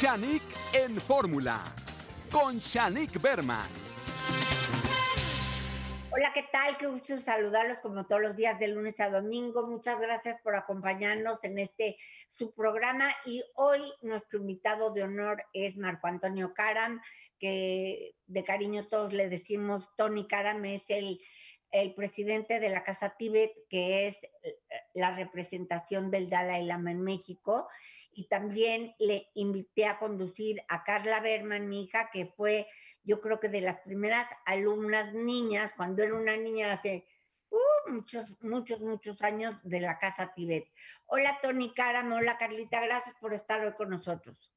Shanique en Fórmula, con Shanique Berman. Hola, ¿qué tal? Qué gusto saludarlos como todos los días de lunes a domingo. Muchas gracias por acompañarnos en su programa. Y hoy nuestro invitado de honor es Marco Antonio Karam, que de cariño todos le decimos Tony Karam. Es el presidente de la Casa Tíbet, que es la representación del Dalai Lama en México. Y también le invité a conducir a Carla Berman, mi hija, que fue, yo creo que de las primeras alumnas niñas, cuando era una niña hace muchos años, de la Casa Tíbet. Hola, Tony Karam, hola, Carlita, gracias por estar hoy con nosotros.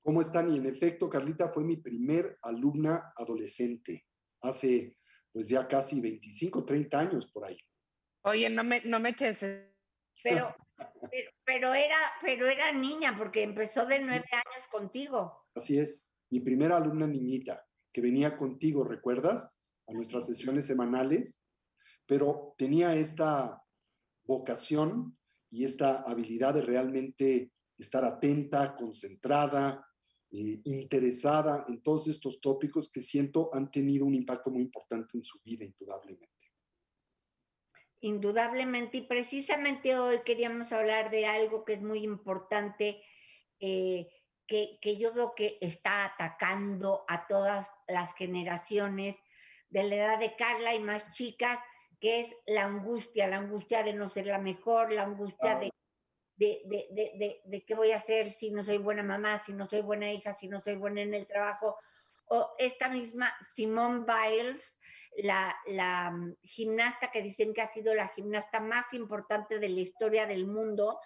¿Cómo están? Y en efecto, Carlita fue mi primer alumna adolescente, hace pues ya casi 25, 30 años por ahí. Oye, no me eches. Pero era niña, porque empezó de 9 años contigo. Así es, mi primera alumna niñita, que venía contigo, ¿recuerdas? A nuestras sesiones semanales, pero tenía esta vocación y esta habilidad de realmente estar atenta, concentrada, interesada en todos estos tópicos que siento han tenido un impacto muy importante en su vida, indudablemente. Indudablemente, y precisamente hoy queríamos hablar de algo que es muy importante, que yo veo que está atacando a todas las generaciones de la edad de Carla y más chicas, que es la angustia de no ser la mejor, la angustia de qué voy a hacer si no soy buena mamá, si no soy buena hija, si no soy buena en el trabajo. O esta misma Simone Biles, la gimnasta que dicen que ha sido la gimnasta más importante de la historia del mundo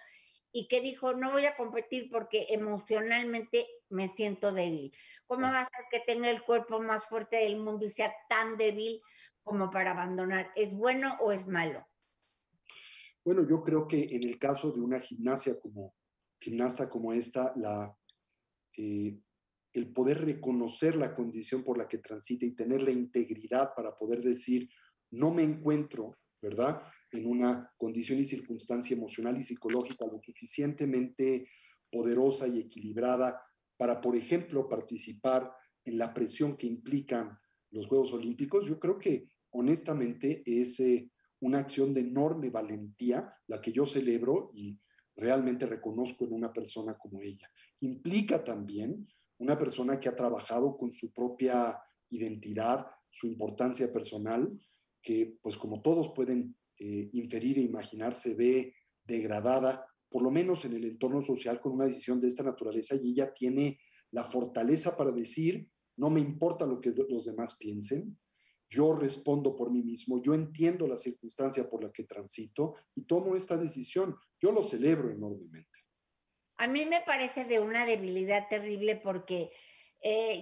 y que dijo, no voy a competir porque emocionalmente me siento débil. ¿Cómo va a ser que tenga el cuerpo más fuerte del mundo y sea tan débil como para abandonar? ¿Es bueno o es malo? Bueno, yo creo que en el caso de una gimnasta como esta, el poder reconocer la condición por la que transita y tener la integridad para poder decir, no me encuentro, ¿verdad?, en una condición y circunstancia emocional y psicológica lo suficientemente poderosa y equilibrada para, por ejemplo, participar en la presión que implican los Juegos Olímpicos. Yo creo que honestamente es una acción de enorme valentía la que yo celebro y realmente reconozco en una persona como ella. Implica también una persona que ha trabajado con su propia identidad, su importancia personal, que pues como todos pueden inferir e imaginar, se ve degradada, por lo menos en el entorno social, con una decisión de esta naturaleza, y ella tiene la fortaleza para decir, no me importa lo que los demás piensen, yo respondo por mí mismo, yo entiendo la circunstancia por la que transito y tomo esta decisión. Yo lo celebro enormemente. A mí me parece de una debilidad terrible porque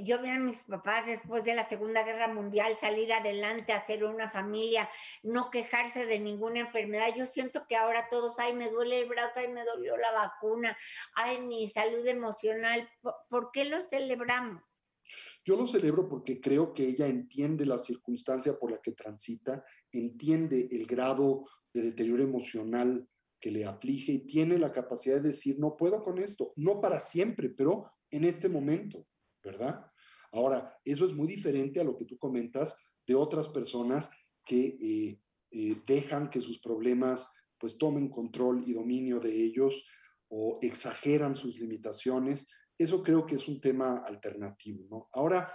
yo veo a mis papás después de la Segunda Guerra Mundial salir adelante, hacer una familia, no quejarse de ninguna enfermedad. Yo siento que ahora todos, ay, me duele el brazo, ay, me dolió la vacuna, ay, mi salud emocional. ¿Por qué lo celebramos? Yo lo celebro porque creo que ella entiende la circunstancia por la que transita, entiende el grado de deterioro emocional que le aflige y tiene la capacidad de decir, no puedo con esto, no para siempre, pero en este momento, ¿verdad? Ahora, eso es muy diferente a lo que tú comentas de otras personas que dejan que sus problemas pues tomen control y dominio de ellos o exageran sus limitaciones. Eso creo que es un tema alternativo, ¿no? Ahora,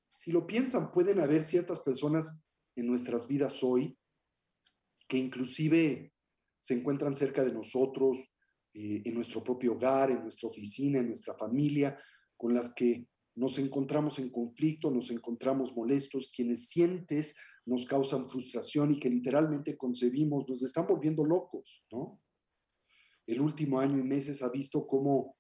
si lo piensan, pueden haber ciertas personas en nuestras vidas hoy que inclusive se encuentran cerca de nosotros, en nuestro propio hogar, en nuestra oficina, en nuestra familia, con las que nos encontramos en conflicto, nos encontramos molestos, quienes sientes nos causan frustración y que literalmente concebimos, nos están volviendo locos, ¿no? El último año y meses ha visto cómo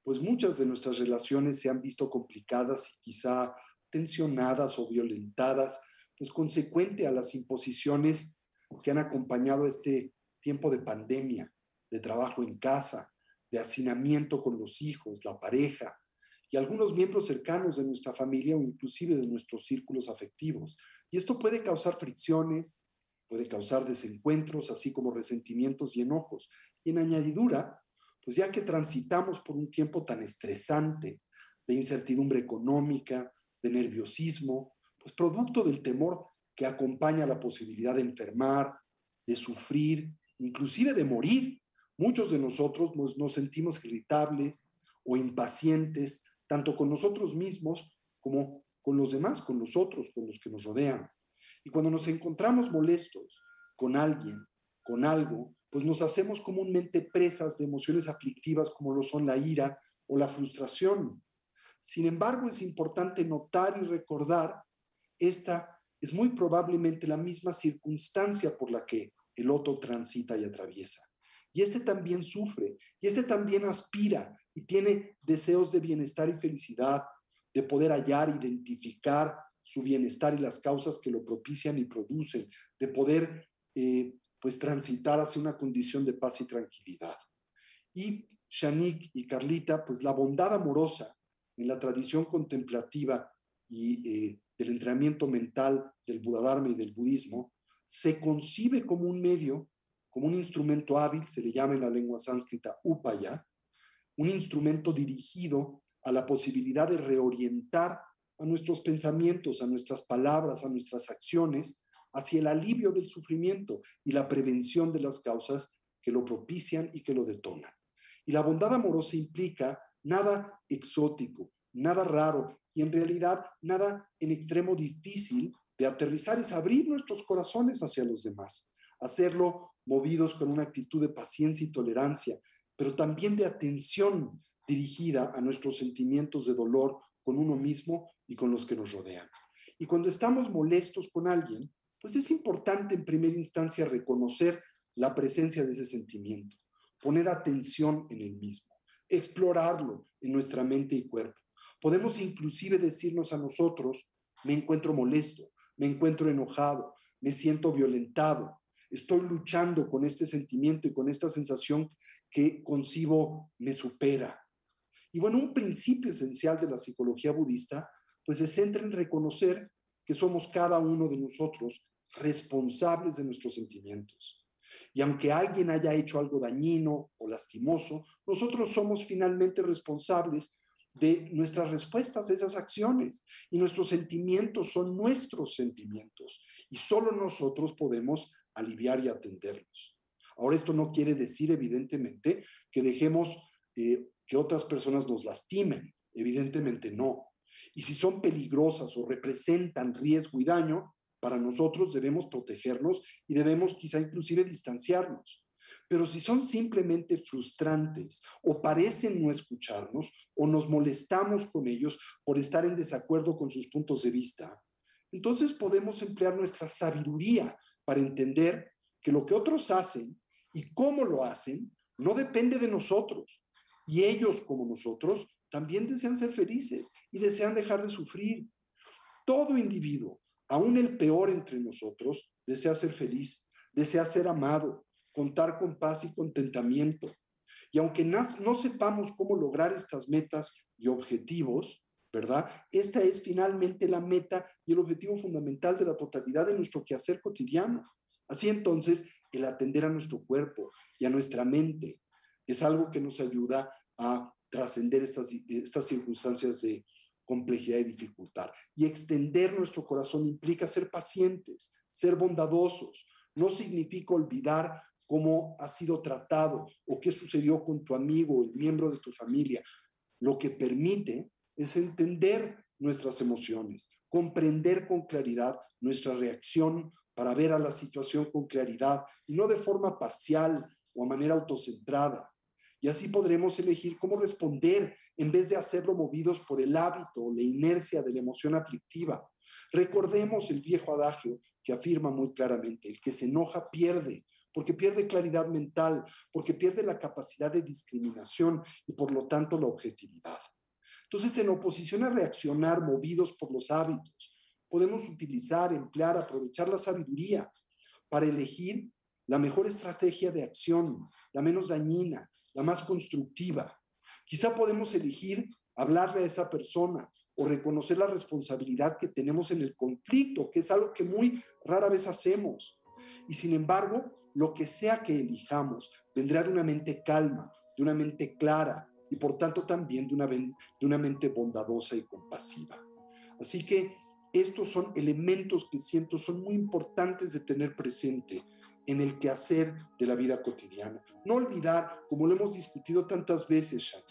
pues muchas de nuestras relaciones se han visto complicadas y quizá tensionadas o violentadas, pues consecuente a las imposiciones que han acompañado este tiempo de pandemia, de trabajo en casa, de hacinamiento con los hijos, la pareja y algunos miembros cercanos de nuestra familia o inclusive de nuestros círculos afectivos. Y esto puede causar fricciones, puede causar desencuentros, así como resentimientos y enojos. Y en añadidura, pues ya que transitamos por un tiempo tan estresante, de incertidumbre económica, de nerviosismo, pues producto del temor que acompaña la posibilidad de enfermar, de sufrir, inclusive de morir. Muchos de nosotros nos sentimos irritables o impacientes, tanto con nosotros mismos como con los demás, con los otros, con los que nos rodean. Y cuando nos encontramos molestos con alguien, con algo, pues nos hacemos comúnmente presas de emociones aflictivas como lo son la ira o la frustración. Sin embargo, es importante notar y recordar, esta es muy probablemente la misma circunstancia por la que el otro transita y atraviesa. Y este también sufre, y este también aspira y tiene deseos de bienestar y felicidad, de poder hallar, identificar su bienestar y las causas que lo propician y producen, de poder pues transitar hacia una condición de paz y tranquilidad. Y Shanique y Carlita, pues la bondad amorosa en la tradición contemplativa y del entrenamiento mental del Buddhadharma y del budismo, se concibe como un medio, como un instrumento hábil, se le llama en la lengua sánscrita upaya, un instrumento dirigido a la posibilidad de reorientar a nuestros pensamientos, a nuestras palabras, a nuestras acciones, hacia el alivio del sufrimiento y la prevención de las causas que lo propician y que lo detonan. Y la bondad amorosa implica nada exótico, nada raro y en realidad nada en extremo difícil de aterrizar, es abrir nuestros corazones hacia los demás, hacerlo movidos con una actitud de paciencia y tolerancia, pero también de atención dirigida a nuestros sentimientos de dolor con uno mismo y con los que nos rodean. Y cuando estamos molestos con alguien, pues es importante en primera instancia reconocer la presencia de ese sentimiento, poner atención en el mismo, explorarlo en nuestra mente y cuerpo. Podemos inclusive decirnos a nosotros, me encuentro molesto, me encuentro enojado, me siento violentado, estoy luchando con este sentimiento y con esta sensación que concibo me supera. Y bueno, un principio esencial de la psicología budista, pues se centra en reconocer que somos cada uno de nosotros responsables de nuestros sentimientos. Y aunque alguien haya hecho algo dañino o lastimoso, nosotros somos finalmente responsables de nuestras respuestas a esas acciones. Y nuestros sentimientos son nuestros sentimientos. Y solo nosotros podemos aliviar y atenderlos. Ahora, esto no quiere decir, evidentemente, que dejemos que otras personas nos lastimen. Evidentemente no. Y si son peligrosas o representan riesgo y daño, para nosotros debemos protegernos y debemos quizá inclusive distanciarnos. Pero si son simplemente frustrantes o parecen no escucharnos o nos molestamos con ellos por estar en desacuerdo con sus puntos de vista, entonces podemos emplear nuestra sabiduría para entender que lo que otros hacen y cómo lo hacen no depende de nosotros. Y ellos, como nosotros, también desean ser felices y desean dejar de sufrir. Todo individuo, aún el peor entre nosotros, desea ser feliz, desea ser amado, contar con paz y contentamiento. Y aunque no sepamos cómo lograr estas metas y objetivos, ¿verdad? Esta es finalmente la meta y el objetivo fundamental de la totalidad de nuestro quehacer cotidiano. Así entonces, el atender a nuestro cuerpo y a nuestra mente es algo que nos ayuda a trascender estas circunstancias de complejidad y dificultad. Y extender nuestro corazón implica ser pacientes, ser bondadosos. No significa olvidar cómo has sido tratado o qué sucedió con tu amigo o el miembro de tu familia. Lo que permite es entender nuestras emociones, comprender con claridad nuestra reacción para ver a la situación con claridad y no de forma parcial o a manera autocentrada. Y así podremos elegir cómo responder en vez de hacerlo movidos por el hábito o la inercia de la emoción aflictiva. Recordemos el viejo adagio que afirma muy claramente, el que se enoja pierde, porque pierde claridad mental, porque pierde la capacidad de discriminación y por lo tanto la objetividad. Entonces, en oposición a reaccionar movidos por los hábitos, podemos utilizar, emplear, aprovechar la sabiduría para elegir la mejor estrategia de acción, la menos dañina, la más constructiva. Quizá podemos elegir hablarle a esa persona o reconocer la responsabilidad que tenemos en el conflicto, que es algo que muy rara vez hacemos. Y sin embargo, lo que sea que elijamos vendrá de una mente calma, de una mente clara y por tanto también de una mente bondadosa y compasiva. Así que estos son elementos que siento son muy importantes de tener presente en el quehacer de la vida cotidiana. No olvidar, como lo hemos discutido tantas veces, Shani,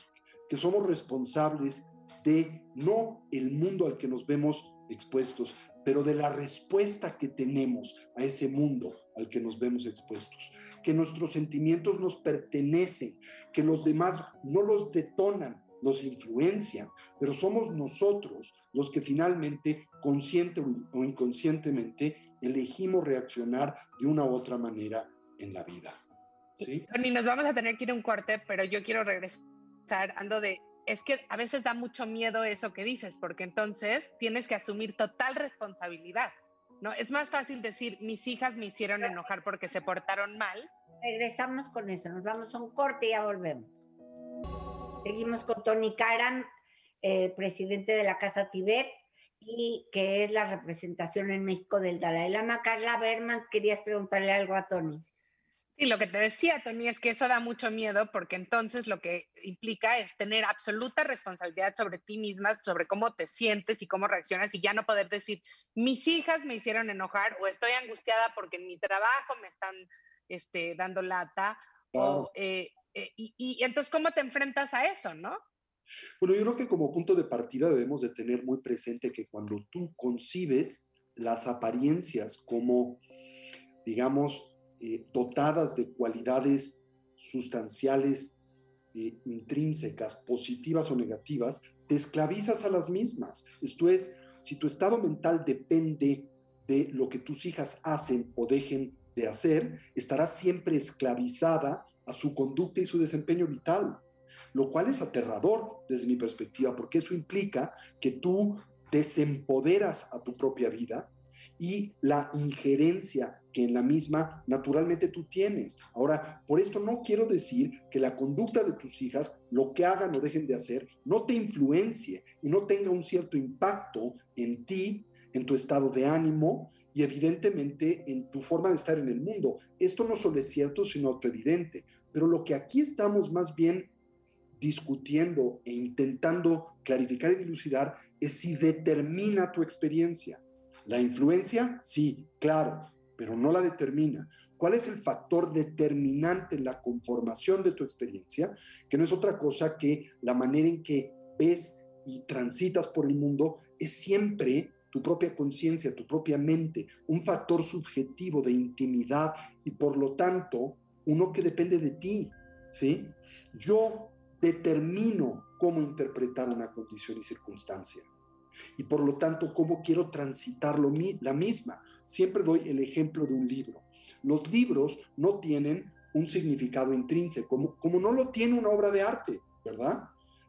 que somos responsables de no el mundo al que nos vemos expuestos, pero de la respuesta que tenemos a ese mundo al que nos vemos expuestos, que nuestros sentimientos nos pertenecen, que los demás no los detonan, los influencian, pero somos nosotros los que finalmente, consciente o inconscientemente, elegimos reaccionar de una u otra manera en la vida. ¿Sí? Tony, nos vamos a tener que ir a un corte, pero yo quiero regresar es que a veces da mucho miedo eso que dices, porque entonces tienes que asumir total responsabilidad, ¿no? Es más fácil decir, mis hijas me hicieron enojar porque se portaron mal. Regresamos con eso, nos vamos a un corte y ya volvemos. Seguimos con Tony Karam, presidente de la Casa Tibet, y que es la representación en México del Dalai Lama. Carla Berman, querías preguntarle algo a Tony. Sí, lo que te decía, Tony, es que eso da mucho miedo porque entonces lo que implica es tener absoluta responsabilidad sobre ti misma, sobre cómo te sientes y cómo reaccionas y ya no poder decir, mis hijas me hicieron enojar o estoy angustiada porque en mi trabajo me están dando lata. Claro. Y entonces, ¿cómo te enfrentas a eso, no? Bueno, yo creo que como punto de partida debemos de tener muy presente que cuando tú concibes las apariencias como, digamos, dotadas de cualidades sustanciales intrínsecas, positivas o negativas, te esclavizas a las mismas. Esto es, si tu estado mental depende de lo que tus hijas hacen o dejen de hacer, estarás siempre esclavizada a su conducta y su desempeño vital, lo cual es aterrador desde mi perspectiva, porque eso implica que tú desempoderas a tu propia vida y la injerencia que en la misma naturalmente tú tienes. Ahora, por esto no quiero decir que la conducta de tus hijas, lo que hagan o dejen de hacer, no te influencie y no tenga un cierto impacto en ti, en tu estado de ánimo y evidentemente en tu forma de estar en el mundo. Esto no solo es cierto, sino autoevidente. Pero lo que aquí estamos más bien discutiendo e intentando clarificar y dilucidar es si determina tu experiencia. ¿La influencia? Sí, claro, pero no la determina. ¿Cuál es el factor determinante en la conformación de tu experiencia? Que no es otra cosa que la manera en que ves y transitas por el mundo es siempre tu propia conciencia, tu propia mente, un factor subjetivo de intimidad y por lo tanto uno que depende de ti, ¿sí? Yo determino cómo interpretar una condición y circunstancia y por lo tanto cómo quiero transitar la misma. Siempre doy el ejemplo de un libro. Los libros no tienen un significado intrínseco, como no lo tiene una obra de arte, ¿verdad?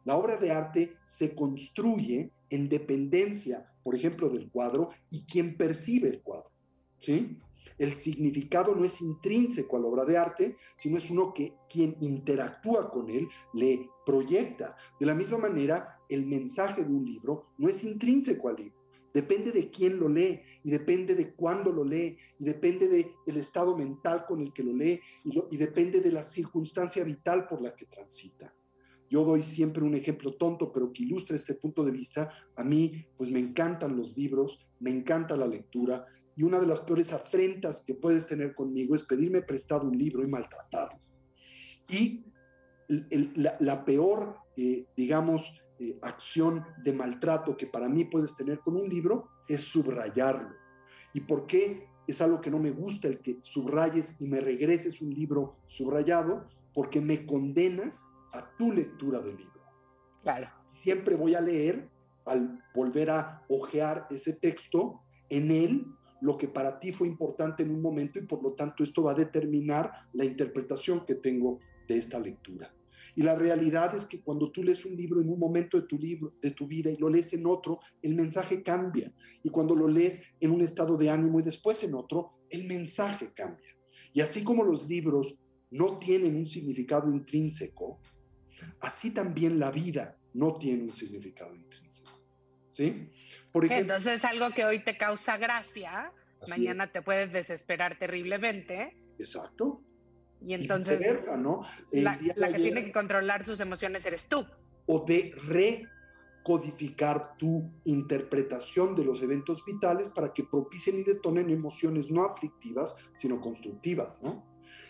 La obra de arte se construye en dependencia, por ejemplo, del cuadro y quien percibe el cuadro, ¿sí? El significado no es intrínseco a la obra de arte, sino es uno que quien interactúa con él le proyecta. De la misma manera, el mensaje de un libro no es intrínseco al libro. Depende de quién lo lee y depende de cuándo lo lee y depende del estado mental con el que lo lee y depende de la circunstancia vital por la que transita. Yo doy siempre un ejemplo tonto, pero que ilustra este punto de vista. A mí, pues me encantan los libros, me encanta la lectura, y una de las peores afrentas que puedes tener conmigo es pedirme prestado un libro y maltratarlo. Y la peor, acción de maltrato que para mí puedes tener con un libro es subrayarlo. ¿Y por qué es algo que no me gusta el que subrayes y me regreses un libro subrayado? Porque me condenas a tu lectura del libro. Claro. Siempre voy a leer, al volver a hojear ese texto, en él lo que para ti fue importante en un momento y por lo tanto esto va a determinar la interpretación que tengo de esta lectura. Y la realidad es que cuando tú lees un libro en un momento de tu vida y lo lees en otro, el mensaje cambia. Y cuando lo lees en un estado de ánimo y después en otro, el mensaje cambia. Y así como los libros no tienen un significado intrínseco, así también la vida no tiene un significado intrínseco. ¿Sí? Por ejemplo, entonces algo que hoy te causa gracia, mañana te puedes desesperar terriblemente. Exacto. Y entonces viceversa, ¿no? la que tiene que controlar sus emociones eres tú. O de recodificar tu interpretación de los eventos vitales para que propicien y detonen emociones no aflictivas, sino constructivas, ¿no?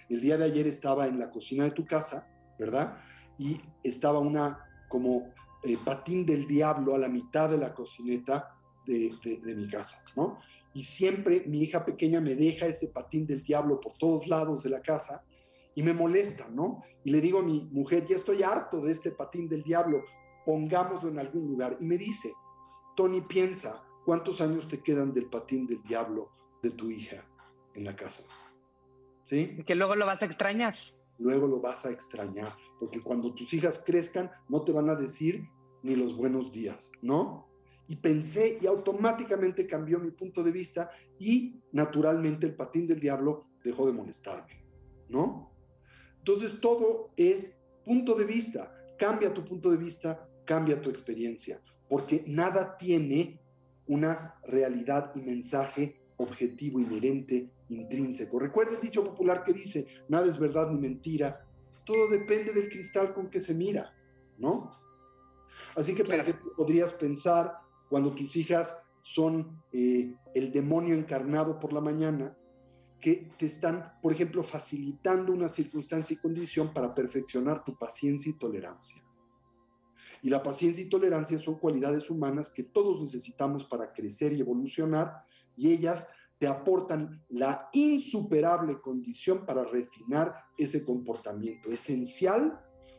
El día de ayer estaba en la cocina de tu casa, ¿verdad? Y estaba como patín del diablo a la mitad de la cocineta de mi casa, ¿no? Y siempre mi hija pequeña me deja ese patín del diablo por todos lados de la casa y me molesta, ¿no? Y le digo a mi mujer, ya estoy harto de este patín del diablo, pongámoslo en algún lugar. Y me dice, Tony, piensa, ¿cuántos años te quedan del patín del diablo de tu hija en la casa? ¿Sí? Que luego lo vas a extrañar. Luego lo vas a extrañar, porque cuando tus hijas crezcan no te van a decir ni los buenos días, ¿no? Y pensé y automáticamente cambió mi punto de vista y naturalmente el patín del diablo dejó de molestarme, ¿no? Entonces todo es punto de vista. Cambia tu punto de vista, cambia tu experiencia, porque nada tiene una realidad y mensaje objetivo, inherente, intrínseco. Recuerda el dicho popular que dice, nada es verdad ni mentira, todo depende del cristal con que se mira, ¿no? Así que, por ejemplo, podrías pensar cuando tus hijas son el demonio encarnado por la mañana, que te están, por ejemplo, facilitando una circunstancia y condición para perfeccionar tu paciencia y tolerancia. Y la paciencia y tolerancia son cualidades humanas que todos necesitamos para crecer y evolucionar, y ellas te aportan la insuperable condición para refinar ese comportamiento esencial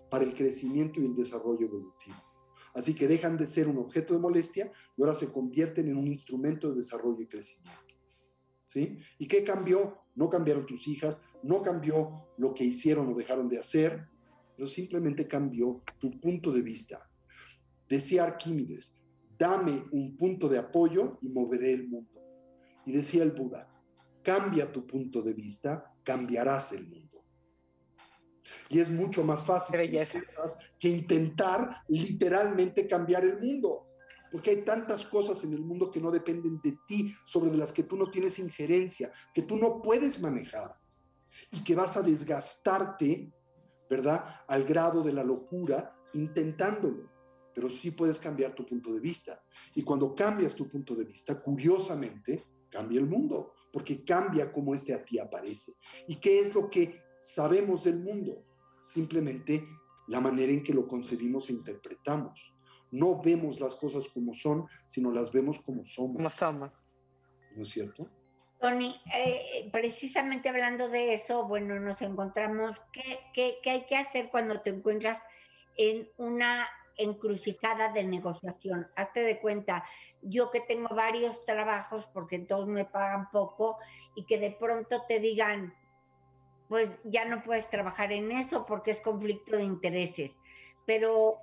para el crecimiento y el desarrollo evolutivo. Así que dejan de ser un objeto de molestia y ahora se convierten en un instrumento de desarrollo y crecimiento. ¿Sí? ¿Y qué cambió? No cambiaron tus hijas, no cambió lo que hicieron o dejaron de hacer, pero simplemente cambió tu punto de vista. Decía Arquímedes, dame un punto de apoyo y moveré el mundo. Y decía el Buda, cambia tu punto de vista, cambiarás el mundo. Y es mucho más fácil que intentar literalmente cambiar el mundo. Porque hay tantas cosas en el mundo que no dependen de ti, sobre las que tú no tienes injerencia, que tú no puedes manejar y que vas a desgastarte, ¿verdad? Al grado de la locura intentándolo. Pero sí puedes cambiar tu punto de vista. Y cuando cambias tu punto de vista, curiosamente, cambia el mundo, porque cambia cómo a ti aparece. ¿Y qué es lo que sabemos del mundo? Simplemente la manera en que lo concebimos e interpretamos. No vemos las cosas como son, sino las vemos como somos. Como somos. ¿No es cierto? Tony, precisamente hablando de eso, bueno, nos encontramos, ¿qué hay que hacer cuando te encuentras en una encrucijada de negociación? Hazte de cuenta, yo que tengo varios trabajos porque todos me pagan poco y que de pronto te digan, pues ya no puedes trabajar en eso porque es conflicto de intereses, pero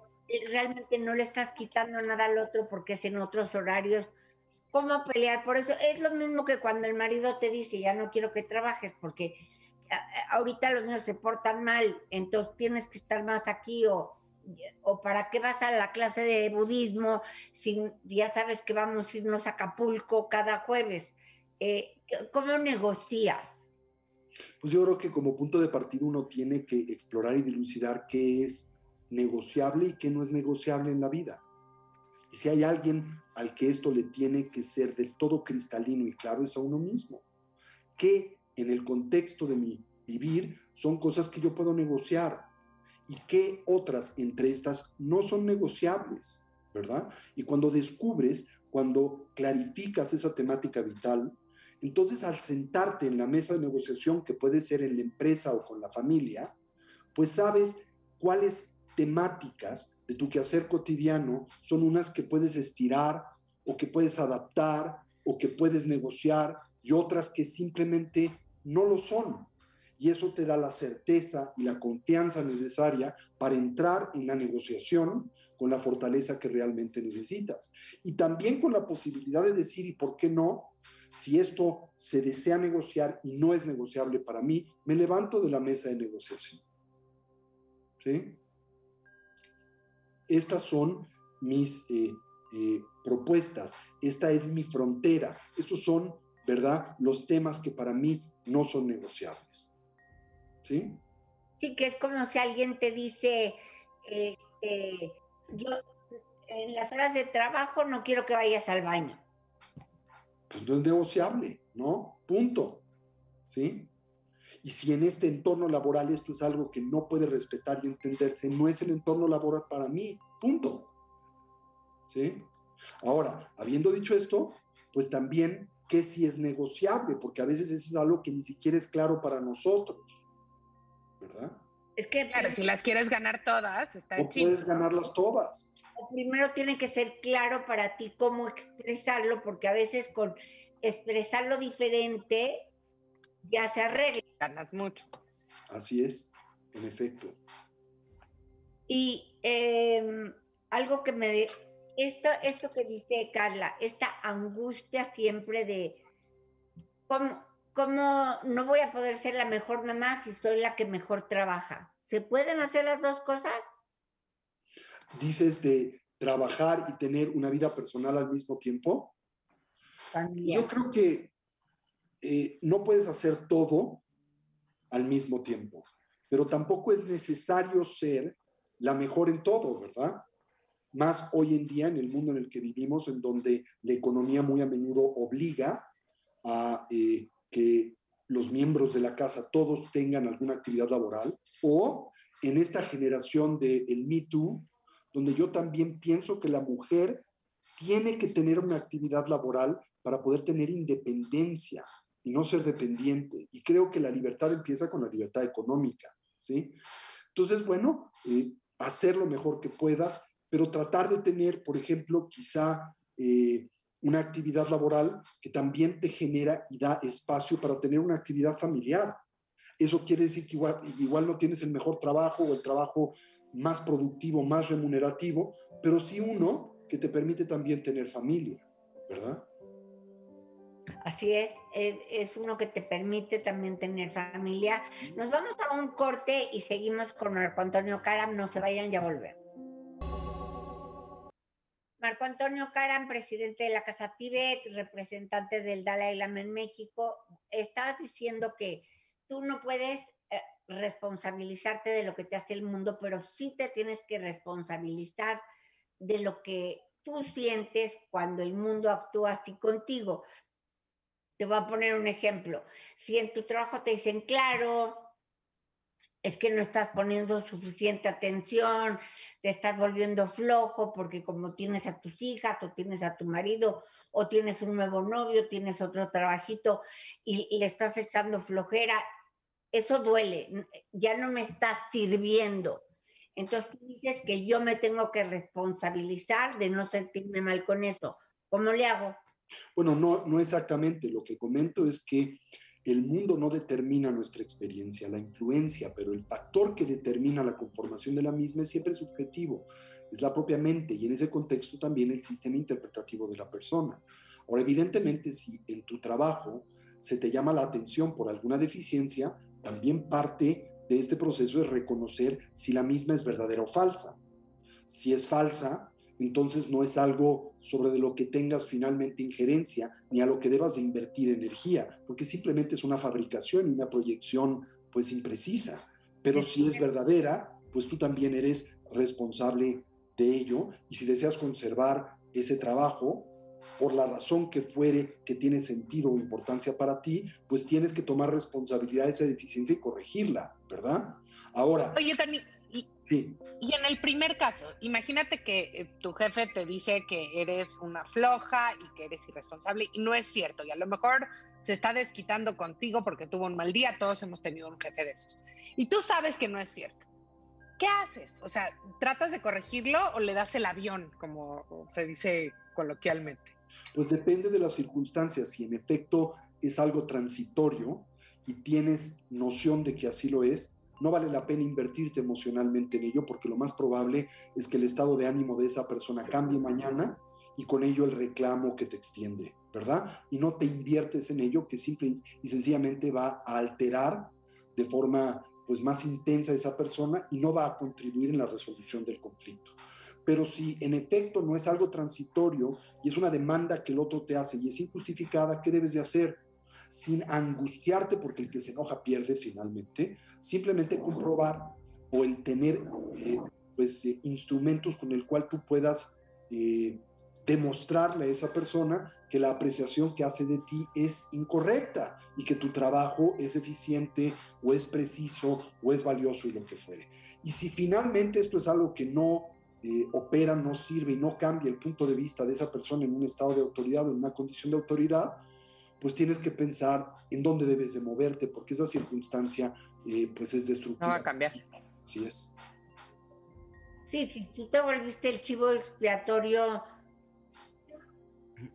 realmente no le estás quitando nada al otro porque es en otros horarios. ¿Cómo pelear? Por eso es lo mismo que cuando el marido te dice, ya no quiero que trabajes porque ahorita los niños se portan mal, entonces tienes que estar más aquí, o para qué vas a la clase de budismo si ya sabes que vamos a irnos a Acapulco cada jueves. ¿Cómo negocias? Pues yo creo que como punto de partida uno tiene que explorar y dilucidar qué es negociable y qué no es negociable en la vida. Y si hay alguien al que esto le tiene que ser del todo cristalino y claro, es a uno mismo. ¿Qué en el contexto de mi vivir son cosas que yo puedo negociar? ¿Y qué otras entre estas no son negociables? ¿Verdad? Y cuando descubres, cuando clarificas esa temática vital, entonces al sentarte en la mesa de negociación, que puede ser en la empresa o con la familia, pues sabes cuáles temáticas de tu quehacer cotidiano son unas que puedes estirar o que puedes adaptar o que puedes negociar y otras que simplemente no lo son. Y eso te da la certeza y la confianza necesaria para entrar en la negociación con la fortaleza que realmente necesitas. Y también con la posibilidad de decir, ¿y por qué no? Si esto se desea negociar y no es negociable para mí, me levanto de la mesa de negociación. ¿Sí? Estas son mis propuestas, esta es mi frontera, estos son, ¿verdad?, los temas que para mí no son negociables. ¿sí? Sí, que es como si alguien te dice, yo en las horas de trabajo no quiero que vayas al baño. Pues no es negociable, ¿no? Punto, ¿sí? Y si en este entorno laboral esto es algo que no puede respetar y entenderse, no es el entorno laboral para mí, punto, ¿sí? Ahora, habiendo dicho esto, pues también que si es negociable, porque a veces eso es algo que ni siquiera es claro para nosotros, ¿verdad? Es que Claro, si las quieres ganar todas, está No chido, puedes ganarlas todas. primero tiene que ser claro para ti cómo expresarlo, porque a veces con expresarlo diferente ya se arregla. ganas mucho. Así es, en efecto. Y algo que esto que dice Carla, esta angustia siempre de cómo no voy a poder ser la mejor mamá si soy la que mejor trabaja. ¿Se pueden hacer las dos cosas? Dices de trabajar y tener una vida personal al mismo tiempo. Yo Familiar. creo que no puedes hacer todo al mismo tiempo, pero tampoco es necesario ser la mejor en todo, ¿verdad? Más hoy en día en el mundo en el que vivimos, en donde la economía muy a menudo obliga a que los miembros de la casa todos tengan alguna actividad laboral, o en esta generación del Me Too, donde yo también pienso que la mujer tiene que tener una actividad laboral para poder tener independencia y no ser dependiente. Y creo que la libertad empieza con la libertad económica, ¿sí? Entonces, bueno, hacer lo mejor que puedas, pero tratar de tener, por ejemplo, quizá una actividad laboral que también te genera y da espacio para tener una actividad familiar. Eso quiere decir que igual no tienes el mejor trabajo o el trabajo más productivo, más remunerativo, pero sí uno que te permite también tener familia, ¿verdad? Así es uno que te permite también tener familia. Nos vamos a un corte y seguimos con Marco Antonio Karam. No se vayan, ya volvemos. Marco Antonio Karam, presidente de la Casa Tíbet, representante del Dalai Lama en México, estabas diciendo que tú no puedes responsabilizarte de lo que te hace el mundo, pero sí te tienes que responsabilizar de lo que tú sientes cuando el mundo actúa así contigo. Te voy a poner un ejemplo. Si en tu trabajo te dicen, claro, es que no estás poniendo suficiente atención, te estás volviendo flojo porque como tienes a tus hijas o tienes a tu marido o tienes un nuevo novio, tienes otro trabajito y le estás echando flojera, eso duele, ya no me estás sirviendo. Entonces tú dices que yo me tengo que responsabilizar de no sentirme mal con eso. ¿Cómo le hago? Bueno, no exactamente. Lo que comento es que el mundo no determina nuestra experiencia, la influencia, pero el factor que determina la conformación de la misma es siempre subjetivo, es la propia mente y en ese contexto también el sistema interpretativo de la persona. Ahora, evidentemente, si en tu trabajo se te llama la atención por alguna deficiencia, también parte de este proceso es reconocer si la misma es verdadera o falsa. Si es falsa, entonces no es algo sobre lo que tengas finalmente injerencia ni a lo que debas de invertir energía, porque simplemente es una fabricación y una proyección pues imprecisa. Pero si es verdadera, pues tú también eres responsable de ello y si deseas conservar ese trabajo, por la razón que fuere que tiene sentido o importancia para ti, pues tienes que tomar responsabilidad de esa deficiencia y corregirla, ¿verdad? Ahora, Oye, Tony, sí. y en el primer caso, imagínate que tu jefe te dice que eres una floja y que eres irresponsable y no es cierto. Y a lo mejor se está desquitando contigo porque tuvo un mal día. Todos hemos tenido un jefe de esos. Y tú sabes que no es cierto. ¿Qué haces? O sea, ¿tratas de corregirlo o le das el avión, como se dice coloquialmente? Pues depende de las circunstancias. Si en efecto es algo transitorio y tienes noción de que así lo es, no vale la pena invertirte emocionalmente en ello porque lo más probable es que el estado de ánimo de esa persona cambie mañana y con ello el reclamo que te extiende, ¿verdad? Y no te inviertes en ello que simple y sencillamente va a alterar de forma pues más intensa a esa persona y no va a contribuir en la resolución del conflicto. Pero si en efecto no es algo transitorio y es una demanda que el otro te hace y es injustificada, ¿qué debes de hacer? sin angustiarte porque el que se enoja pierde finalmente, simplemente comprobar o el tener instrumentos con el cual tú puedas demostrarle a esa persona que la apreciación que hace de ti es incorrecta y que tu trabajo es eficiente o es preciso o es valioso y lo que fuere. Y si finalmente esto es algo que no opera, no sirve y no cambia el punto de vista de esa persona en un estado de autoridad o en una condición de autoridad, pues tienes que pensar en dónde debes de moverte, porque esa circunstancia pues es destructiva. No va a cambiar. Así es. Sí, si tú te volviste el chivo expiatorio,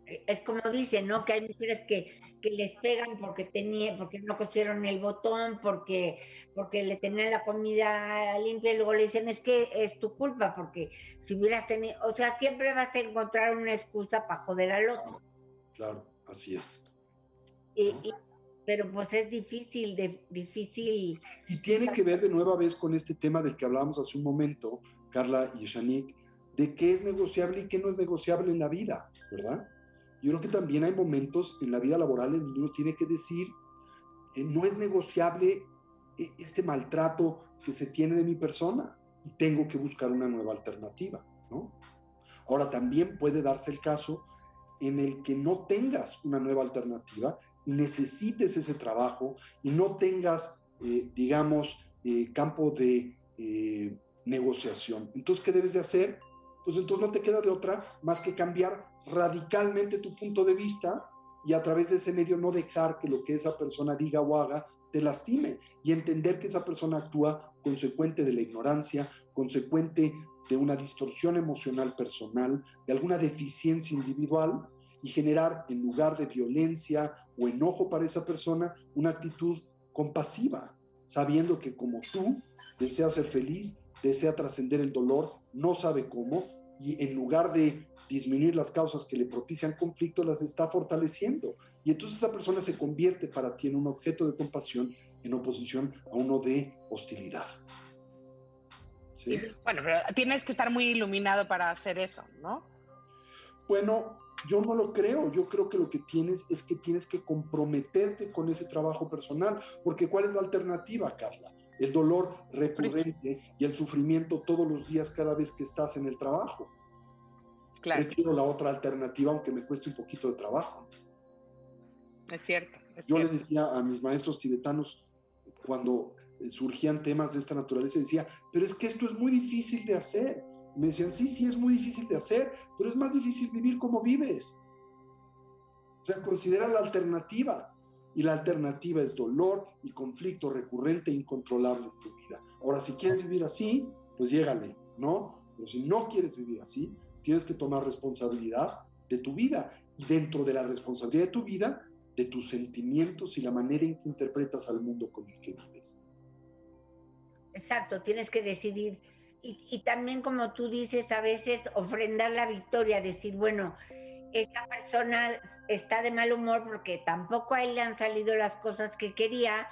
es como dicen, ¿no? Que hay mujeres que les pegan porque no cosieron el botón, porque le tenían la comida limpia y luego le dicen, es que es tu culpa, porque si hubieras tenido, o sea, siempre vas a encontrar una excusa para joder al otro. Claro, así es. Pero pues es difícil. Y tiene que ver de nueva vez con este tema del que hablábamos hace un momento, Carla y Shanique, de qué es negociable y qué no es negociable en la vida, ¿verdad? Yo creo que también hay momentos en la vida laboral en donde uno tiene que decir, no es negociable este maltrato que se tiene de mi persona y tengo que buscar una nueva alternativa, ¿no? Ahora, también puede darse el caso en el que no tengas una nueva alternativa y necesites ese trabajo y no tengas, campo de negociación. Entonces, ¿qué debes de hacer? Pues entonces no te queda de otra más que cambiar radicalmente tu punto de vista y a través de ese medio no dejar que lo que esa persona diga o haga te lastime y entender que esa persona actúa consecuente de la ignorancia, consecuente de una distorsión emocional personal, de alguna deficiencia individual y generar, en lugar de violencia o enojo para esa persona, una actitud compasiva, sabiendo que como tú desea ser feliz, desea trascender el dolor, no sabe cómo, y en lugar de disminuir las causas que le propician conflicto, las está fortaleciendo. Y entonces esa persona se convierte para ti en un objeto de compasión en oposición a uno de hostilidad. ¿Sí? Bueno, pero tienes que estar muy iluminado para hacer eso, ¿no? Bueno, yo no lo creo. Yo creo que lo que tienes es que tienes que comprometerte con ese trabajo personal, porque ¿cuál es la alternativa, Carla? El dolor recurrente y el sufrimiento todos los días cada vez que estás en el trabajo. Claro. Prefiero la otra alternativa, aunque me cueste un poquito de trabajo. Es cierto. Yo le decía a mis maestros tibetanos, cuando surgían temas de esta naturaleza, decía, pero es que esto es muy difícil de hacer. Y me decían, sí, es muy difícil de hacer, pero es más difícil vivir como vives. O sea, considera la alternativa. Y la alternativa es dolor y conflicto recurrente e incontrolable en tu vida. Ahora, si quieres vivir así, pues llégale, ¿no? Pero si no quieres vivir así, tienes que tomar responsabilidad de tu vida. Y dentro de la responsabilidad de tu vida, de tus sentimientos y la manera en que interpretas al mundo con el que vives. Exacto, tienes que decidir. Y también, como tú dices, a veces ofrendar la victoria, decir, bueno, esta persona está de mal humor porque tampoco a él le han salido las cosas que quería,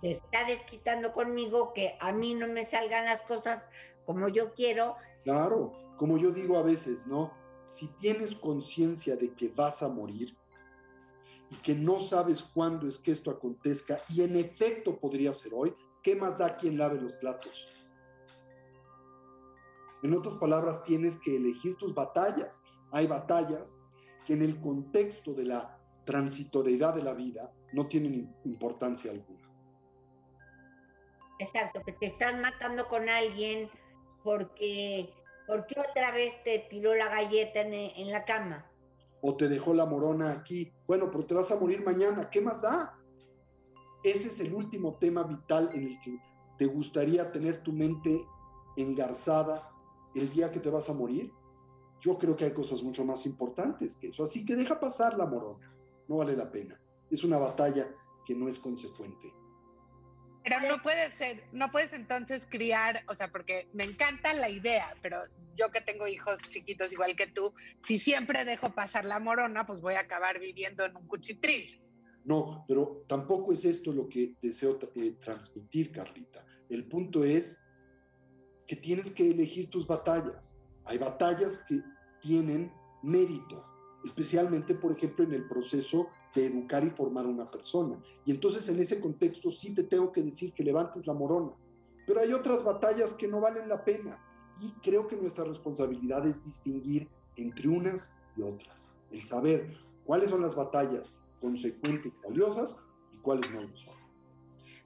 se está desquitando conmigo, que a mí no me salgan las cosas como yo quiero. Claro, como yo digo a veces, ¿no? Si tienes conciencia de que vas a morir y que no sabes cuándo es que esto acontezca, y en efecto podría ser hoy, ¿qué más da quien lave los platos? En otras palabras, tienes que elegir tus batallas. Hay batallas que en el contexto de la transitoriedad de la vida no tienen importancia alguna. Exacto, que te estás matando con alguien porque otra vez te tiró la galleta en la cama. O te dejó la morona aquí. Bueno, pero te vas a morir mañana. ¿Qué más da? Ese es el último tema vital en el que te gustaría tener tu mente engarzada el día que te vas a morir. Yo creo que hay cosas mucho más importantes que eso. Así que deja pasar la morona. No vale la pena. Es una batalla que no es consecuente. Pero no puedes entonces criar, o sea, porque me encanta la idea, pero yo que tengo hijos chiquitos igual que tú, si siempre dejo pasar la morona, pues voy a acabar viviendo en un cuchitril. No, pero tampoco es esto lo que deseo transmitir, Carlita. El punto es que tienes que elegir tus batallas. Hay batallas que tienen mérito especialmente, por ejemplo, en el proceso de educar y formar a una persona. Y entonces en ese contexto sí te tengo que decir que levantes la morona, pero hay otras batallas que no valen la pena, y creo que nuestra responsabilidad es distinguir entre unas y otras, el saber cuáles son las batallas consecuentes y valiosas y cuáles no lo son.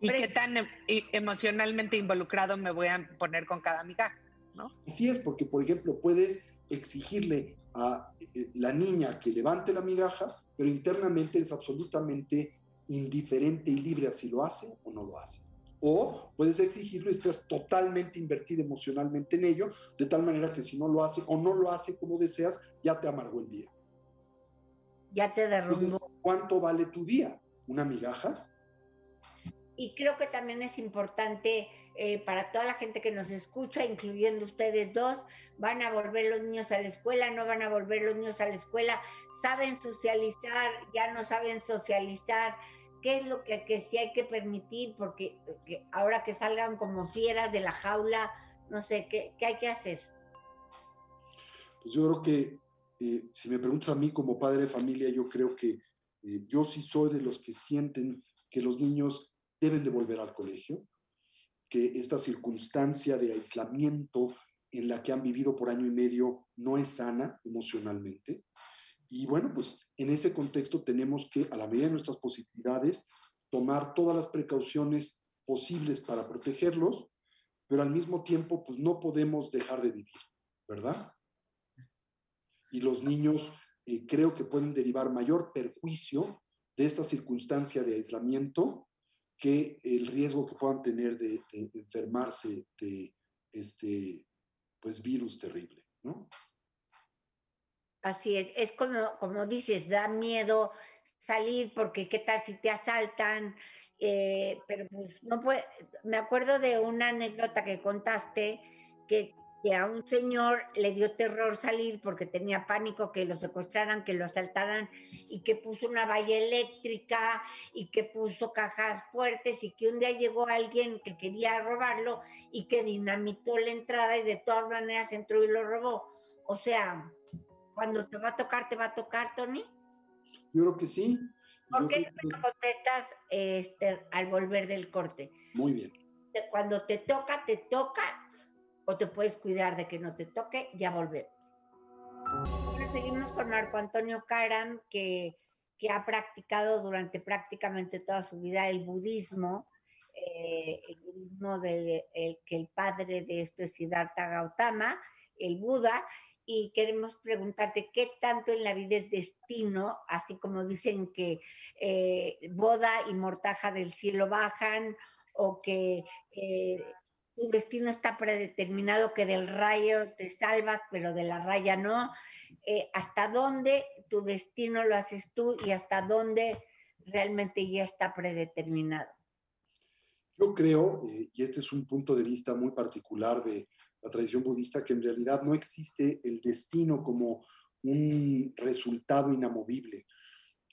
¿Y qué tan emocionalmente involucrado me voy a poner con cada amiga, ¿no? Así es, porque, por ejemplo, puedes exigirle a la niña que levante la migaja, pero internamente es absolutamente indiferente y libre a si lo hace o no lo hace. O puedes exigirlo y estás totalmente invertido emocionalmente en ello, de tal manera que si no lo hace o no lo hace como deseas, ya te amargó el día. Ya te derrumbó. Entonces, ¿cuánto vale tu día? ¿Una migaja? Y creo que también es importante para toda la gente que nos escucha, incluyendo ustedes dos, van a volver los niños a la escuela, no van a volver los niños a la escuela, saben socializar, ya no saben socializar, qué es lo que sí hay que permitir, porque ahora que salgan como fieras de la jaula, no sé, ¿qué hay que hacer? Pues yo creo que, si me preguntas a mí como padre de familia, yo creo que yo sí soy de los que sienten que los niños deben de volver al colegio, que esta circunstancia de aislamiento en la que han vivido por año y medio no es sana emocionalmente. Y bueno, pues en ese contexto tenemos que, a la medida de nuestras posibilidades, tomar todas las precauciones posibles para protegerlos, pero al mismo tiempo, pues no podemos dejar de vivir, ¿verdad? Y los niños creo que pueden derivar mayor perjuicio de esta circunstancia de aislamiento que el riesgo que puedan tener de enfermarse de este pues virus terrible, ¿no? Así es como dices, da miedo salir porque qué tal si te asaltan, pero pues no puede, me acuerdo de una anécdota que contaste que a un señor le dio terror salir porque tenía pánico que lo secuestraran, que lo asaltaran y que puso una valla eléctrica y que puso cajas fuertes y que un día llegó alguien que quería robarlo y que dinamitó la entrada y de todas maneras entró y lo robó. O sea, cuando te va a tocar, Tony. Yo creo que sí. ¿Por Yo qué creo no que... me contestas al volver del corte? Muy bien. Cuando te toca, o te puedes cuidar de que no te toque, ya volvemos. Bueno, seguimos con Marco Antonio Karam, que ha practicado durante prácticamente toda su vida el budismo que el padre de esto es Siddhartha Gautama, el Buda, y queremos preguntarte qué tanto en la vida es destino, así como dicen que boda y mortaja del cielo bajan, o que tu destino está predeterminado, que del rayo te salvas, pero de la raya no. ¿Hasta dónde tu destino lo haces tú y hasta dónde realmente ya está predeterminado? Yo creo, y este es un punto de vista muy particular de la tradición budista, que en realidad no existe el destino como un resultado inamovible,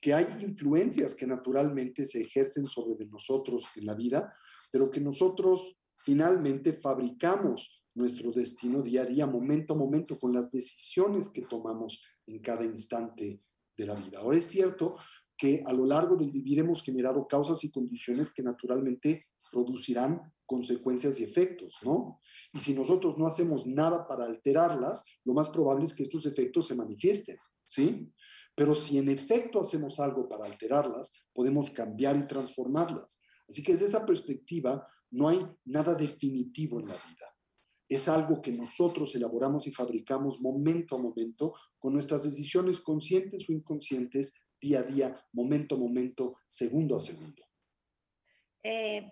que hay influencias que naturalmente se ejercen sobre de nosotros en la vida, pero que nosotros finalmente fabricamos nuestro destino día a día, momento a momento, con las decisiones que tomamos en cada instante de la vida. Ahora es cierto que a lo largo del vivir hemos generado causas y condiciones que naturalmente producirán consecuencias y efectos, ¿no? Y si nosotros no hacemos nada para alterarlas, lo más probable es que estos efectos se manifiesten, ¿sí? Pero si en efecto hacemos algo para alterarlas, podemos cambiar y transformarlas. Así que desde esa perspectiva no hay nada definitivo en la vida. Es algo que nosotros elaboramos y fabricamos momento a momento con nuestras decisiones conscientes o inconscientes, día a día, momento a momento, segundo a segundo.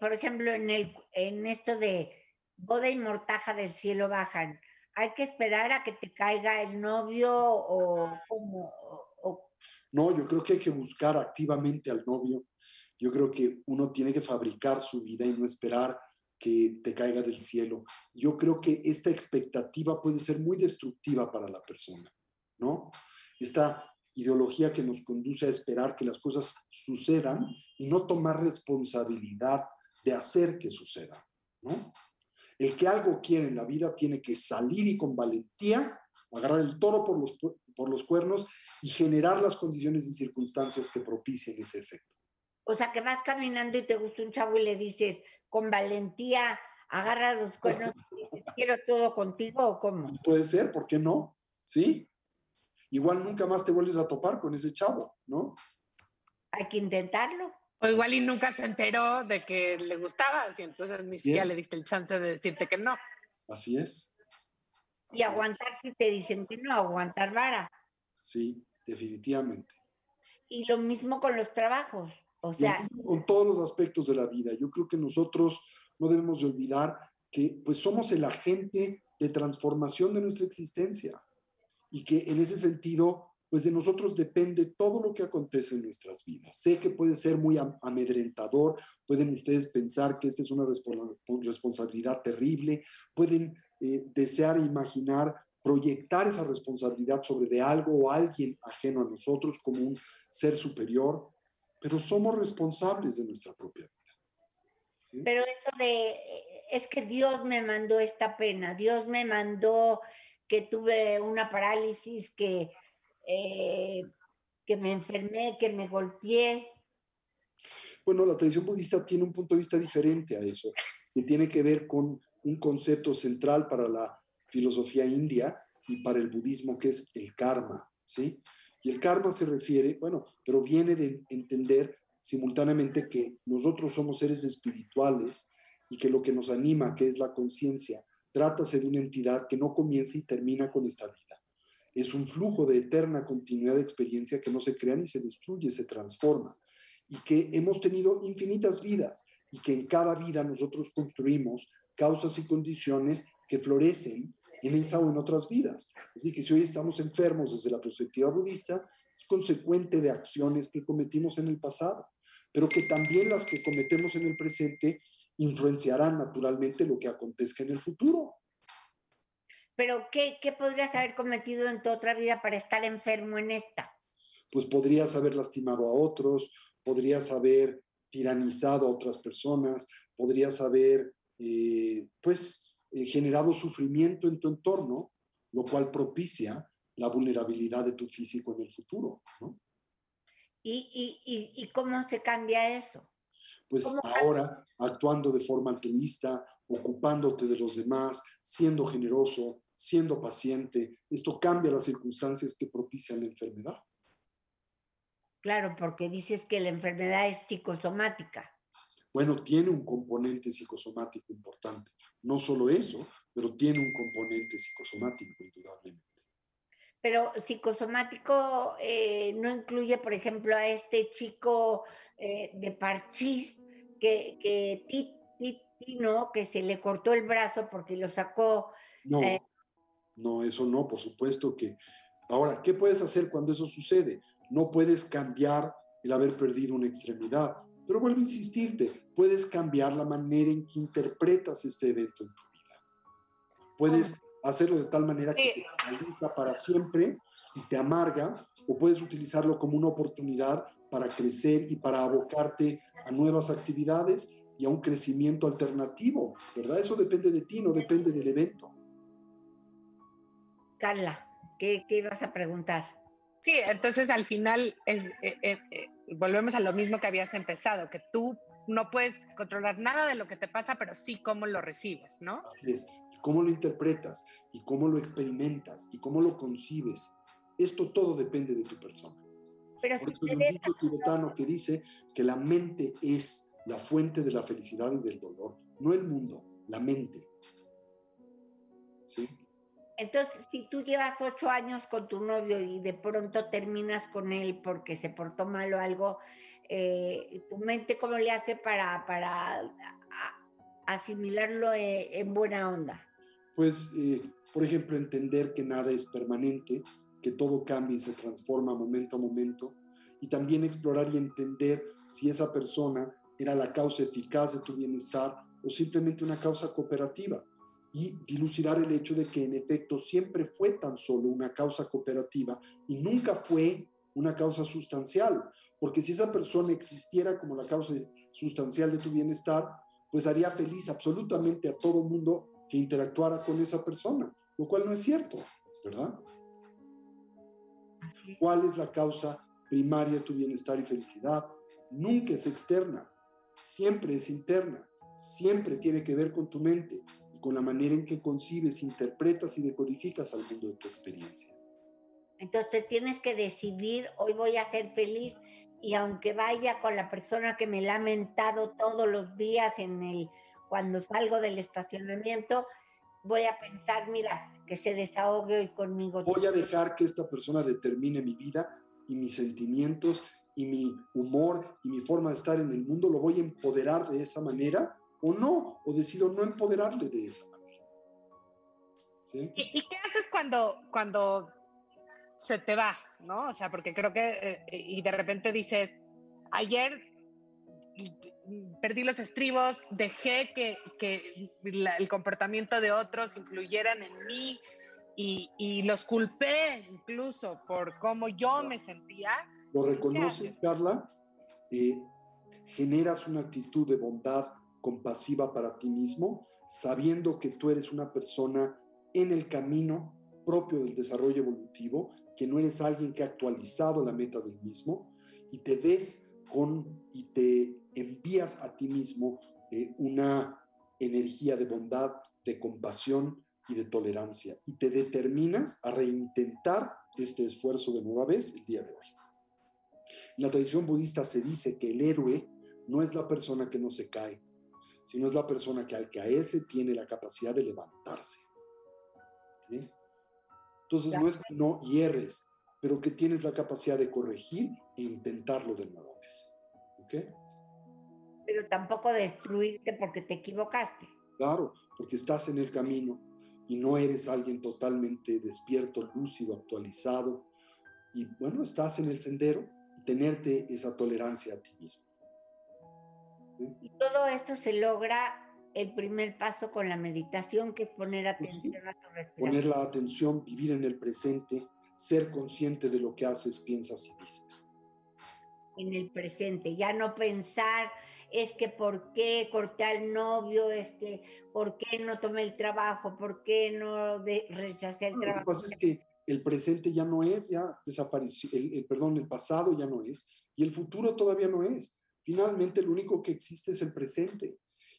Por ejemplo, en esto de boda y mortaja del cielo bajan, ¿hay que esperar a que te caiga el novio o cómo? No, yo creo que hay que buscar activamente al novio. Yo creo que uno tiene que fabricar su vida y no esperar que te caiga del cielo. Yo creo que esta expectativa puede ser muy destructiva para la persona, ¿no? Esta ideología que nos conduce a esperar que las cosas sucedan y no tomar responsabilidad de hacer que sucedan, ¿no? El que algo quiere en la vida tiene que salir y con valentía agarrar el toro por los por los cuernos y generar las condiciones y circunstancias que propicien ese efecto. O sea, que vas caminando y te gusta un chavo y le dices, con valentía, agarra los cuernos y dices, quiero todo contigo, ¿o cómo? Puede ser, ¿por qué no? ¿Sí? Igual nunca más te vuelves a topar con ese chavo, ¿no? Hay que intentarlo. O igual y nunca se enteró de que le gustabas y entonces ni siquiera le diste el chance de decirte que no. Así es. Y aguantar si te dicen que no, aguantar vara. Sí, definitivamente. Y lo mismo con los trabajos. O sea, con todos los aspectos de la vida. Yo creo que nosotros no debemos de olvidar que pues somos el agente de transformación de nuestra existencia y que en ese sentido pues de nosotros depende todo lo que acontece en nuestras vidas. Sé que puede ser muy amedrentador, pueden ustedes pensar que esta es una responsabilidad terrible, pueden desear e imaginar proyectar esa responsabilidad sobre de algo o alguien ajeno a nosotros como un ser superior, pero somos responsables de nuestra propia vida. ¿Sí? Pero eso de, es que Dios me mandó esta pena, Dios me mandó que tuve una parálisis, que me enfermé, que me golpeé. Bueno, la tradición budista tiene un punto de vista diferente a eso, que tiene que ver con un concepto central para la filosofía india y para el budismo, que es el karma, ¿sí? Y el karma se refiere, bueno, pero viene de entender simultáneamente que nosotros somos seres espirituales y que lo que nos anima, que es la conciencia, trátase de una entidad que no comienza y termina con esta vida. Es un flujo de eterna continuidad de experiencia que no se crea ni se destruye, se transforma. Y que hemos tenido infinitas vidas y que en cada vida nosotros construimos causas y condiciones que florecen en esa o en otras vidas. Así que si hoy estamos enfermos desde la perspectiva budista, es consecuente de acciones que cometimos en el pasado, pero que también las que cometemos en el presente influenciarán naturalmente lo que acontezca en el futuro. Pero ¿qué podrías haber cometido en tu otra vida para estar enfermo en esta? Pues podrías haber lastimado a otros, podrías haber tiranizado a otras personas, podrías haber generado sufrimiento en tu entorno, lo cual propicia la vulnerabilidad de tu físico en el futuro, ¿no? ¿Y cómo se cambia eso? Pues ahora, actuando de forma altruista, ocupándote de los demás, siendo generoso, siendo paciente, esto cambia las circunstancias que propician la enfermedad. Claro, porque dices que la enfermedad es psicosomática. Bueno, tiene un componente psicosomático importante. No solo eso, pero tiene un componente psicosomático, indudablemente. Pero psicosomático no incluye, por ejemplo, a este chico de Parchís que se le cortó el brazo porque lo sacó. No, eso no, por supuesto que. Ahora, ¿qué puedes hacer cuando eso sucede? No puedes cambiar el haber perdido una extremidad, pero vuelvo a insistirte, puedes cambiar la manera en que interpretas este evento en tu vida. Puedes hacerlo de tal manera que te paraliza para siempre y te amarga, o puedes utilizarlo como una oportunidad para crecer y para abocarte a nuevas actividades y a un crecimiento alternativo, ¿verdad? Eso depende de ti, no depende del evento. Carla, ¿qué ibas a preguntar? Sí, entonces al final volvemos a lo mismo que habías empezado, que tú no puedes controlar nada de lo que te pasa, pero sí cómo lo recibes, ¿no? Así es. Y cómo lo interpretas, y cómo lo experimentas, y cómo lo concibes. Esto todo depende de tu persona. Pero por eso hay un dicho tibetano que dice que la mente es la fuente de la felicidad y del dolor, no el mundo, la mente. ¿Sí? Entonces, si tú llevas 8 años con tu novio y de pronto terminas con él porque se portó mal o algo, ¿tu mente cómo le hace para asimilarlo en buena onda? Pues, por ejemplo, entender que nada es permanente, que todo cambia y se transforma momento a momento, y también explorar y entender si esa persona era la causa eficaz de tu bienestar o simplemente una causa cooperativa, y dilucidar el hecho de que en efecto siempre fue tan solo una causa cooperativa y nunca fue una causa sustancial, porque si esa persona existiera como la causa sustancial de tu bienestar, pues haría feliz absolutamente a todo mundo que interactuara con esa persona, lo cual no es cierto, ¿verdad? ¿Cuál es la causa primaria de tu bienestar y felicidad? Nunca es externa, siempre es interna, siempre tiene que ver con tu mente y con la manera en que concibes, interpretas y decodificas al mundo de tu experiencia. Entonces tienes que decidir, hoy voy a ser feliz y aunque vaya con la persona que me he lamentado todos los días cuando salgo del estacionamiento, voy a pensar, mira, que se desahogue hoy conmigo. Voy a dejar que esta persona determine mi vida y mis sentimientos y mi humor y mi forma de estar en el mundo. ¿Lo voy a empoderar de esa manera o no? ¿O decido no empoderarle de esa manera? ¿Sí? ¿Y qué haces cuando se te va, ¿no? O sea, porque creo que, y de repente dices, ayer perdí los estribos, dejé que el comportamiento de otros influyeran en mí y los culpé incluso por cómo yo me sentía. Lo reconoces, Carla, generas una actitud de bondad compasiva para ti mismo, sabiendo que tú eres una persona en el camino propio del desarrollo evolutivo, que no eres alguien que ha actualizado la meta del mismo, y te ves y te envías a ti mismo una energía de bondad, de compasión y de tolerancia, y te determinas a reintentar este esfuerzo de nueva vez el día de hoy. En la tradición budista se dice que el héroe no es la persona que no se cae, sino es la persona que al caerse tiene la capacidad de levantarse. ¿Sí? Entonces no es que no hierres, pero que tienes la capacidad de corregir e intentarlo de nuevo vez. ¿Ok? Pero tampoco destruirte porque te equivocaste. Claro, porque estás en el camino y no eres alguien totalmente despierto, lúcido, actualizado. Y bueno, estás en el sendero y tenerte esa tolerancia a ti mismo. ¿Sí? Y todo esto se logra el primer paso con la meditación, que es poner atención a tu respiración. Poner la atención, vivir en el presente, ser consciente de lo que haces, piensas y dices. En el presente, ya no pensar, es que por qué corté al novio, por qué no tomé el trabajo, por qué no rechacé el trabajo. Lo que pasa es que el presente ya no es, ya desapareció, el pasado ya no es, y el futuro todavía no es. Finalmente, lo único que existe es el presente.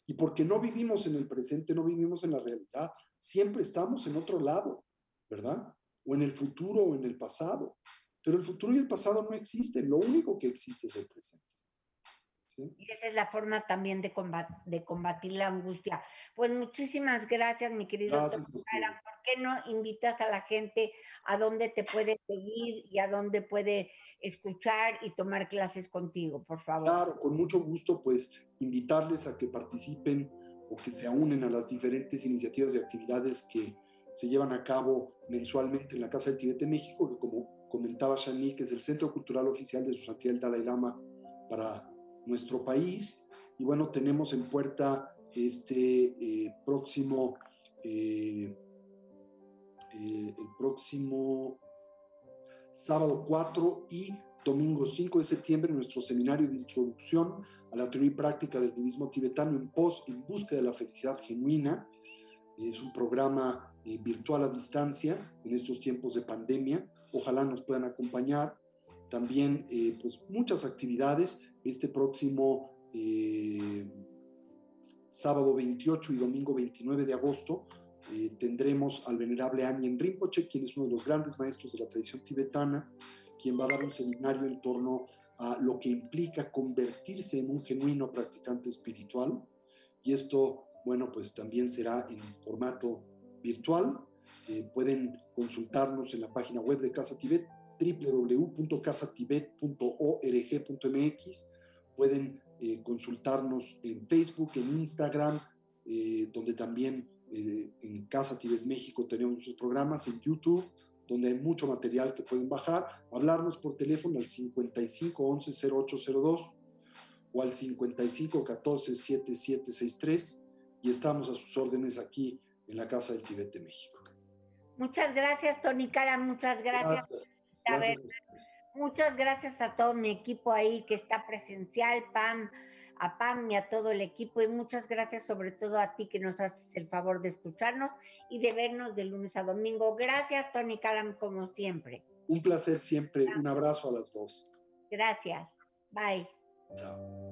Y porque no vivimos en el presente, no vivimos en la realidad, siempre estamos en otro lado, ¿verdad? O en el futuro o en el pasado. Pero el futuro y el pasado no existen, lo único que existe es el presente. ¿Sí? Y esa es la forma también de combatir la angustia. Pues muchísimas gracias, mi querido Gracias a ustedes. Tomás. ¿Por qué no invitas a la gente a dónde te puede seguir y a dónde puede escuchar y tomar clases contigo, por favor? Claro, con mucho gusto, pues invitarles a que participen o que se unen a las diferentes iniciativas y actividades que se llevan a cabo mensualmente en la Casa del Tibete México, que como comentaba Shani, que es el centro cultural oficial de Su Santidad el Dalai Lama para nuestro país. Y bueno, tenemos en puerta el próximo sábado 4 y domingo 5 de septiembre, nuestro seminario de introducción a la teoría y práctica del budismo tibetano en busca de la felicidad genuina. Es un programa virtual a distancia en estos tiempos de pandemia. Ojalá nos puedan acompañar. También pues muchas actividades. Este próximo sábado 28 y domingo 29 de agosto tendremos al venerable Anyen Rinpoche, quien es uno de los grandes maestros de la tradición tibetana, quien va a dar un seminario en torno a lo que implica convertirse en un genuino practicante espiritual. Y esto, bueno, pues también será en formato virtual. Pueden consultarnos en la página web de Casa Tibet, www.casatibet.org.mx. Pueden consultarnos en Facebook, en Instagram, donde también en Casa Tibet México tenemos muchos programas, en YouTube, donde hay mucho material que pueden bajar, hablarnos por teléfono al 55 11 0802 o al 55 14 7763 y estamos a sus órdenes aquí en la Casa del Tibet de México. Muchas gracias, Tony Cara, muchas gracias. Gracias. Muchas gracias a todo mi equipo ahí que está presencial, a Pam y a todo el equipo, y muchas gracias sobre todo a ti que nos haces el favor de escucharnos y de vernos de lunes a domingo. Gracias, Tony Karam, como siempre. Un placer siempre. Un abrazo a las dos. Gracias. Bye. Chao.